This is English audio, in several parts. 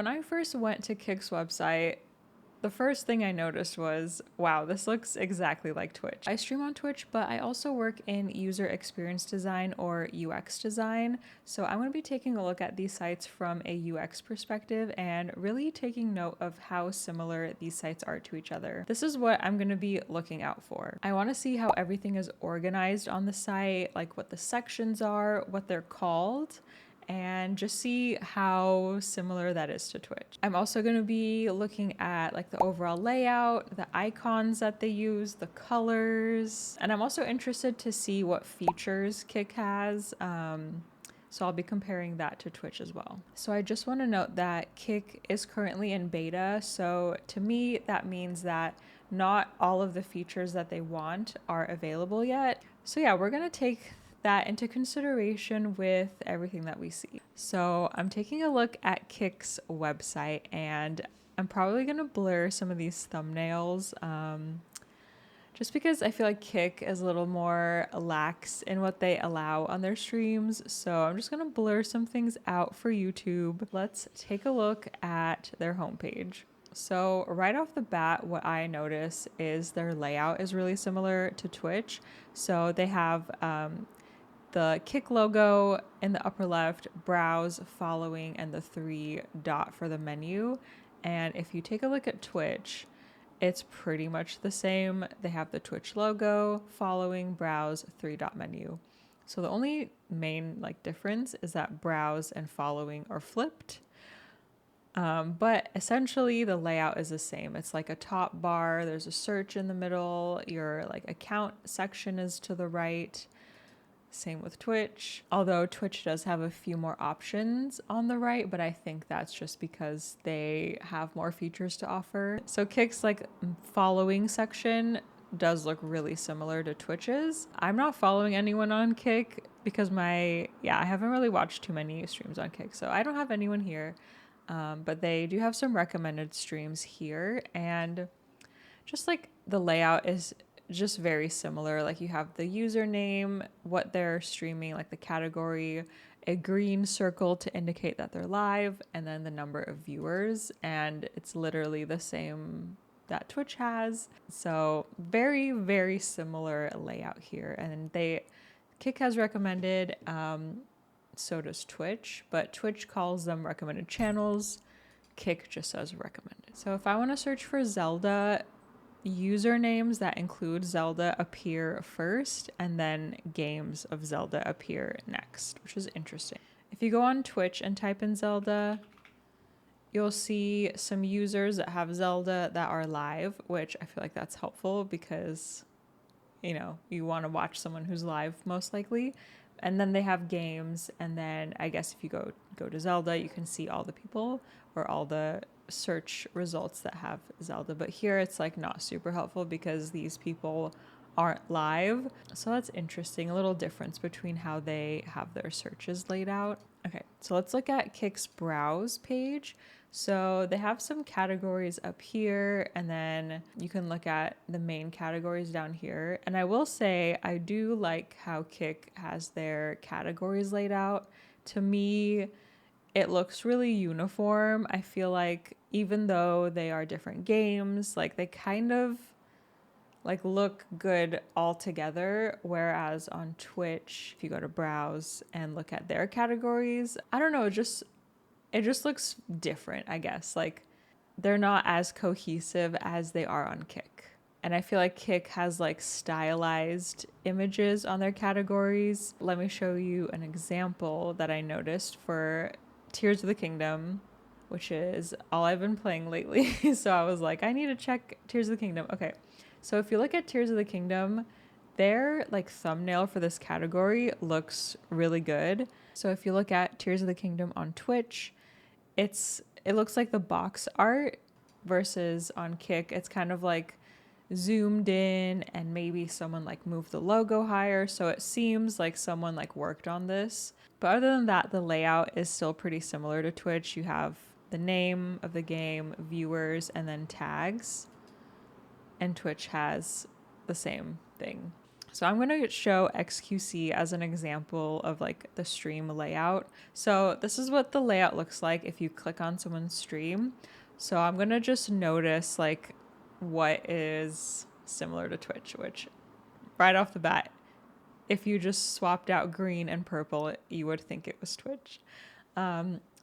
When I first went to Kick's website, the first thing I noticed was, wow, this looks exactly like Twitch. I stream on Twitch, but I also work in user experience design or UX design. So I'm going to be taking a look at these sites from a UX perspective and really taking note of how similar these sites are to each other. This is what I'm going to be looking out for. I want to see how everything is organized on the site, like what the sections are, what they're called, and just see how similar that is to Twitch. I'm also going to be looking at like the overall layout, the icons that they use, the colors, and I'm also interested to see what features Kick has. So I'll be comparing that to Twitch as well. So I just want to note that Kick is currently in beta. So to me, that means that not all of the features that they want are available yet. So yeah, we're going to take that into consideration with everything that we see. So I'm taking a look at Kick's website and I'm probably going to blur some of these thumbnails just because I feel like Kick is a little more lax in what they allow on their streams. So I'm just going to blur some things out for YouTube. Let's take a look at their homepage. So right off the bat, what I notice is their layout is really similar to Twitch. So they have the Kick logo in the upper left, browse, following, and the 3 dot for the menu. And if you take a look at Twitch, it's pretty much the same. They have the Twitch logo, following, browse, 3 dot menu. So the only main difference is that browse and following are flipped. But essentially the layout is the same. It's like a top bar, there's a search in the middle, your account section is to the right. Same with Twitch, although Twitch does have a few more options on the right, but I think that's just because they have more features to offer. So Kick's following section does look really similar to Twitch's. I'm not following anyone on Kick because I haven't really watched too many streams on Kick, so I don't have anyone here. But they do have some recommended streams here, and just the layout is just very similar. You have the username, what they're streaming, the category, a green circle to indicate that they're live, and then the number of viewers. And it's literally the same that Twitch has. So very, very similar layout here. And Kick has recommended, so does Twitch, but Twitch calls them recommended channels. Kick just says recommended. So if I want to search for Zelda, usernames that include Zelda appear first, and then games of Zelda appear next, which is interesting. If you go on Twitch and type in Zelda, you'll see some users that have Zelda that are live, which I feel like that's helpful because, you want to watch someone who's live most likely. And then they have games, and then I guess if you go to Zelda, you can see all the people or all the search results that have Zelda. But here it's not super helpful because these people aren't live. So that's interesting, a little difference between how they have their searches laid out. Okay, so let's look at Kick's browse page. So they have some categories up here, and then you can look at the main categories down here. And I will say, I do like how Kick has their categories laid out. To me, it looks really uniform. I feel like even though they are different games, they kind of look good all together, whereas on Twitch, if you go to browse and look at their categories, I don't know, it just looks different, I guess. They're not as cohesive as they are on Kick. And I feel like Kick has stylized images on their categories. Let me show you an example that I noticed for Tears of the Kingdom, which is all I've been playing lately. So I was like, I need to check Tears of the Kingdom. Okay. So if you look at Tears of the Kingdom, their thumbnail for this category looks really good. So if you look at Tears of the Kingdom on Twitch, it looks like the box art, versus on Kick, it's kind of zoomed in and maybe someone moved the logo higher. So it seems like someone worked on this. But other than that, the layout is still pretty similar to Twitch. You have the name of the game, viewers, and then tags. And Twitch has the same thing. So I'm going to show XQC as an example of like the stream layout. So this is what the layout looks like if you click on someone's stream. So I'm going to just notice like what is similar to Twitch, which right off the bat, if you just swapped out green and purple, you would think it was Twitch.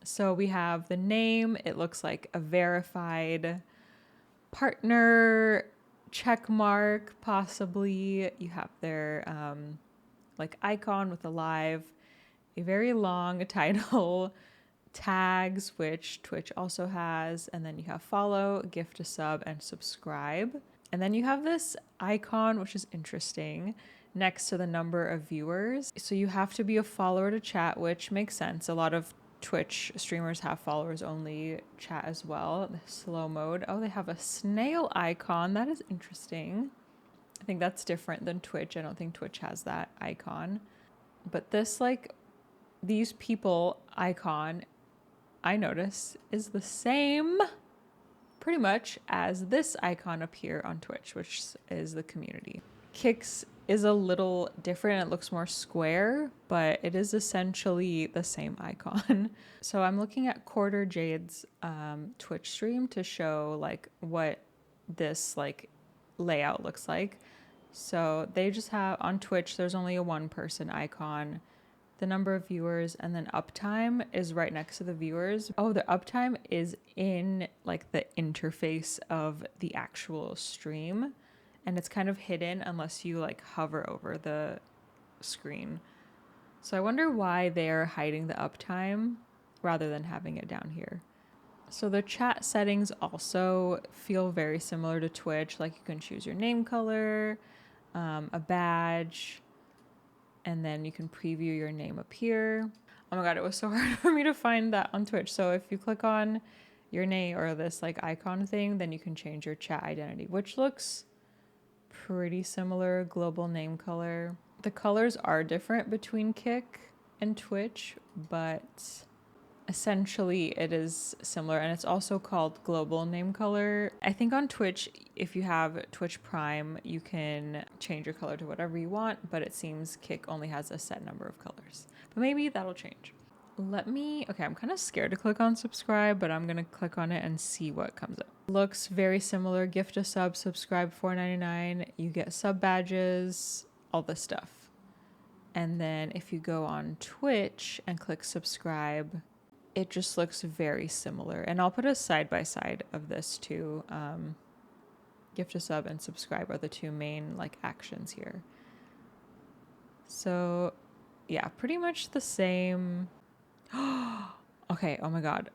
So we have the name. It looks like a verified partner check mark, possibly. You have their like icon with a live, a very long title, tags, which Twitch also has, and then you have follow, gift a sub, and subscribe. And then you have this icon, which is interesting, next to the number of viewers. So you have to be a follower to chat, which makes sense. A lot of Twitch streamers have followers only chat as well. The slow mode. Oh, they have a snail icon. That is interesting. I think that's different than Twitch. I don't think Twitch has that icon. But this, like, these people icon, I notice, is the same pretty much as this icon up here on Twitch, which is the community. Kicks is a little different. It looks more square, but it is essentially the same icon. So I'm looking at Quarter Jade's Twitch stream to show like what this like layout looks like. So they just have on Twitch, there's only a one person icon, the number of viewers, and then uptime is right next to the viewers. Oh, the uptime is in like the interface of the actual stream, and it's kind of hidden unless you like hover over the screen. So I wonder why they're hiding the uptime rather than having it down here. So the chat settings also feel very similar to Twitch. Like you can choose your name color, a badge, and then you can preview your name up here. Oh my god, it was so hard for me to find that on Twitch. So if you click on your name or this like icon thing, then you can change your chat identity, which looks pretty similar. Global name color. The colors are different between Kick and Twitch, but essentially it is similar, and it's also called global name color. I think on Twitch, if you have Twitch Prime, you can change your color to whatever you want, but it seems Kick only has a set number of colors. But maybe that'll change. Okay, I'm kind of scared to click on subscribe, but I'm going to click on it and see what comes up. Looks very similar. Gift a sub, subscribe $4.99. You get sub badges, all this stuff. And then if you go on Twitch and click subscribe, it just looks very similar. And I'll put a side by side of this too. Gift a sub and subscribe are the two main like actions here. So yeah, pretty much the same. Okay, oh my god.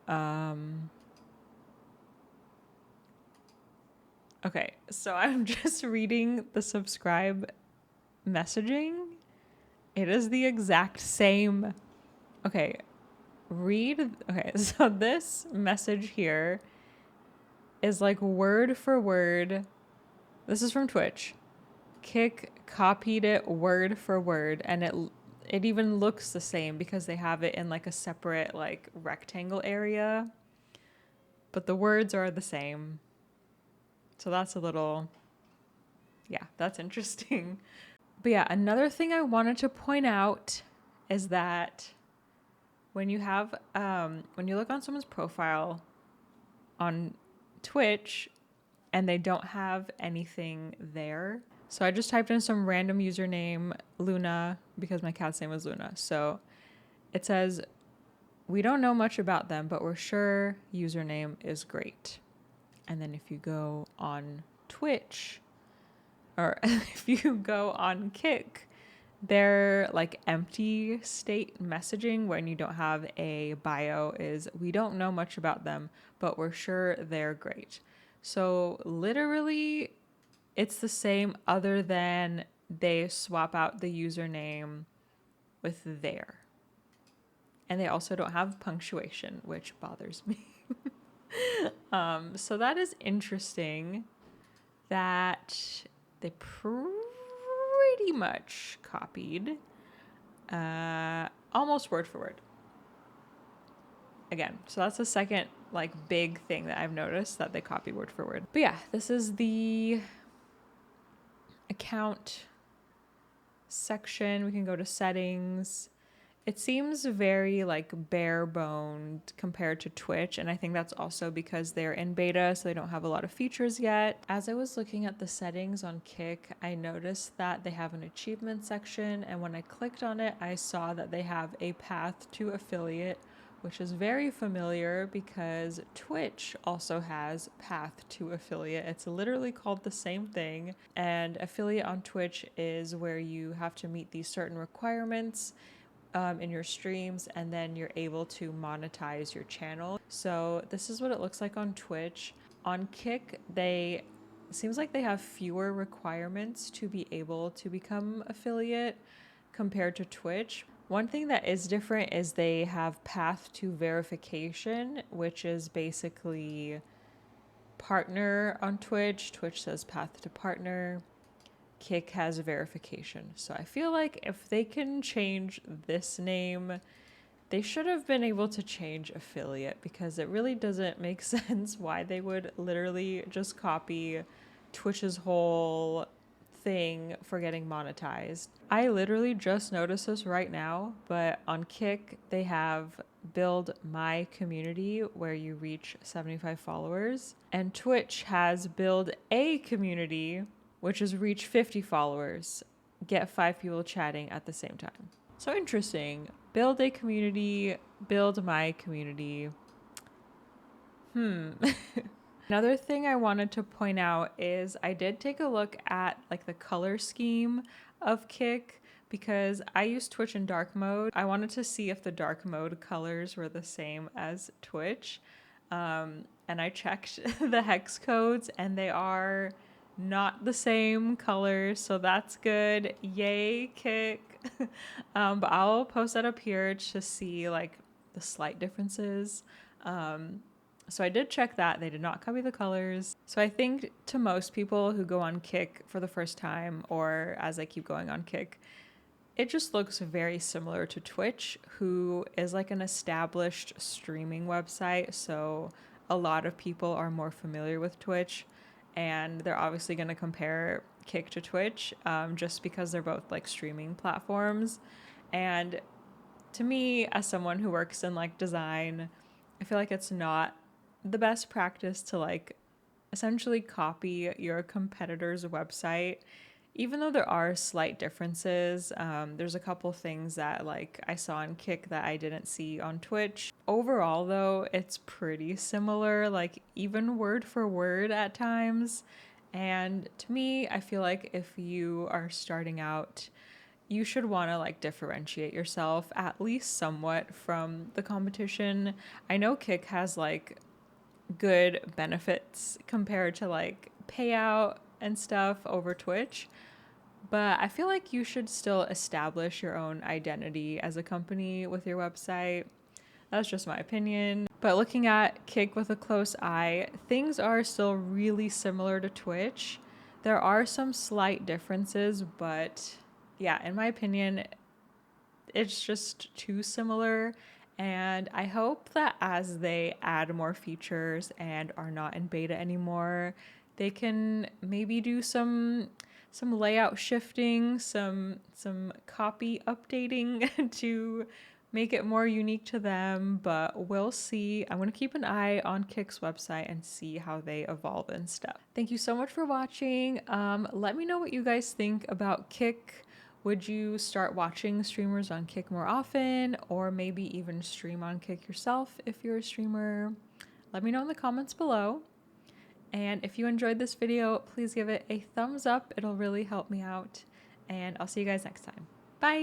Okay, so I'm just reading the subscribe messaging. It is the exact same. Okay, so this message here is like word for word. This is from Twitch. Kick copied it word for word, and it even looks the same because they have it in like a separate like rectangle area, but the words are the same. So that's a little, yeah, that's interesting. But yeah, another thing I wanted to point out is that when you have when you look on someone's profile on Twitch and they don't have anything there. So I just typed in some random username, Luna, because my cat's name was Luna. So it says, we don't know much about them, but we're sure username is great. And then if you go on Twitch, or if you go on Kick, their like empty state messaging when you don't have a bio is, we don't know much about them, but we're sure they're great. So literally it's the same, other than they swap out the username with their. And they also don't have punctuation, which bothers me. So that is interesting that they pretty much copied almost word for word. Again, so that's the second like big thing that I've noticed, that they copy word for word. But yeah, this is the account section, we can go to settings. It seems very like bare boned compared to Twitch, and I think that's also because they're in beta, so they don't have a lot of features yet. As I was looking at the settings on Kick, I noticed that they have an achievement section, and when I clicked on it, I saw that they have a path to affiliate, which is very familiar because Twitch also has path to affiliate. It's literally called the same thing, and affiliate on Twitch is where you have to meet these certain requirements in your streams, and then you're able to monetize your channel. So this is what it looks like on Twitch. On Kick, it seems like they have fewer requirements to be able to become affiliate compared to Twitch. One thing that is different is they have path to verification, which is basically partner on Twitch. Twitch says path to partner. Kick has verification. So I feel like if they can change this name, they should have been able to change affiliate, because it really doesn't make sense why they would literally just copy Twitch's whole thing for getting monetized. I literally just noticed this right now, but on Kick, they have build my community where you reach 75 followers, and Twitch has build a community, which is reach 50 followers, get 5 people chatting at the same time. So interesting. Build a community, build my community. Another thing I wanted to point out is I did take a look at like the color scheme of Kick, because I use Twitch in dark mode. I wanted to see if the dark mode colors were the same as Twitch. And I checked the hex codes, and they are not the same colors, so that's good. Yay, Kick. But I'll post that up here to see like the slight differences. So I did check that. They did not copy the colors. So I think to most people who go on Kick for the first time, or as I keep going on Kick, it just looks very similar to Twitch, who is like an established streaming website. So a lot of people are more familiar with Twitch, and they're obviously going to compare Kick to Twitch just because they're both like streaming platforms. And to me, as someone who works in like design, I feel like it's not the best practice to like essentially copy your competitor's website. Even though there are slight differences, there's a couple things that like I saw on Kick that I didn't see on Twitch. Overall though, it's pretty similar, like even word for word at times. And to me, I feel like if you are starting out, you should want to like differentiate yourself at least somewhat from the competition. I know Kick has like good benefits compared to like payout and stuff over Twitch, but I feel like you should still establish your own identity as a company with your website. That's just my opinion. But looking at Kick with a close eye, things are still really similar to Twitch. There are some slight differences, but yeah, in my opinion, it's just too similar. And I hope that as they add more features and are not in beta anymore, they can maybe do some layout shifting, some copy updating to make it more unique to them, but we'll see. I'm going to keep an eye on Kick's website and see how they evolve and stuff. Thank you so much for watching. Let me know what you guys think about Kick. Would you start watching streamers on Kick more often, or maybe even stream on Kick yourself if you're a streamer? Let me know in the comments below. And if you enjoyed this video, please give it a thumbs up. It'll really help me out. And I'll see you guys next time. Bye!